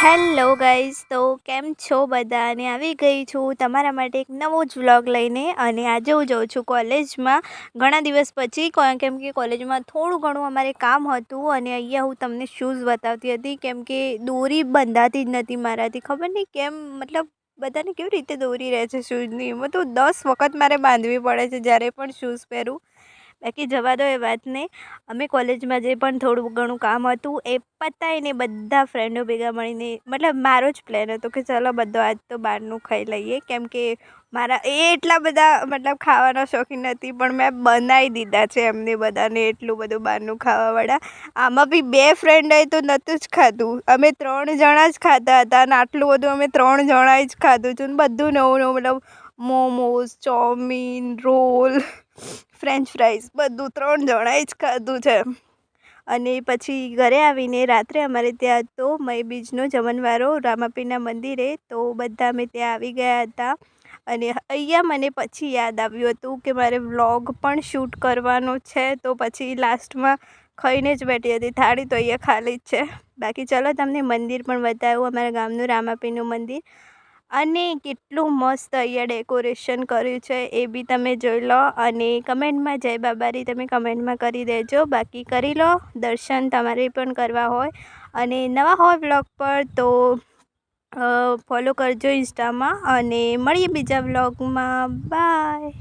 Hello guys, તો કેમ છો બધા? અને આવી ગઈ છું તમારા માટે એક નવો જ વ્લોગ લઈને. અને આજે હું જાઉં છું કોલેજમાં ઘણા દિવસ પછી, કેમ કે કોલેજમાં થોડું ઘણું અમારે કામ હતું. અને અહીંયા હું તમને શૂઝ બતાવતી હતી, કેમ કે દોરી બંધાતી જ નથી મારાથી. ખબર નહીં કેમ, મતલબ બધાને કેવી રીતે દોરી રહે છે શૂઝની. એમાં તો 10 વખત મારે બાંધવી પડે છે જ્યારે પણ શૂઝ પહેરું. બાકી જવા દો એ વાતને. અમે કોલેજમાં જે પણ થોડું ઘણું કામ હતું એ પતાવીને બધા ફ્રેન્ડો ભેગા મળીને, મતલબ મારો જ પ્લાન હતો કે ચાલો બધો આજ તો બહારનું ખાઈ લઈએ. કેમ કે મારા એટલા બધા મતલબ ખાવાના શોખીન નથી, પણ મેં બનાવી દીધા છે એમને બધાને એટલું બધું બહારનું ખાવાવાળા. આમાં બી 2 ફ્રેન્ડે તો નહોતું જ ખાધું, અમે 3 જણા જ ખાતા હતા. અને આટલું બધું અમે 3 જણાએ જ ખાધું હતું. બધું નવું નવું, મતલબ momos, chowmein, role, French fries બધું 3 જણાએ જ ખાધું છે. અને પછી ઘરે આવીને રાત્રે અમારે ત્યાં તો મઈ બીજનો જમણવારો રામાપીરના મંદિરે, તો બધા અમે ત્યાં આવી ગયા હતા. અને અહીંયા મને પછી યાદ આવ્યું હતું કે મારે વ્લોગ પણ શૂટ કરવાનો છે. તો પછી લાસ્ટમાં ખાઈને જ બેઠી હતી. થાળી તો અહીંયા ખાલી જ છે. બાકી ચલો તમને મંદિર પણ બતાવું, અમારા ગામનું રામાપીરનું મંદિર. અને કેટલું મસ્ત અહીંયા ડેકોરેશન કર્યું છે એ બી તમે જોઈ લો. અને કમેન્ટમાં જય બાબારી તમે કમેન્ટમાં કરી દેજો. બાકી કરી લો દર્શન, તમારે પણ કરવા હોય અને નવા હોય વ્લોગ પર તો ફોલો કરજો ઇન્સ્ટામાં. અને મળીએ બીજા વ્લોગમાં. બાય.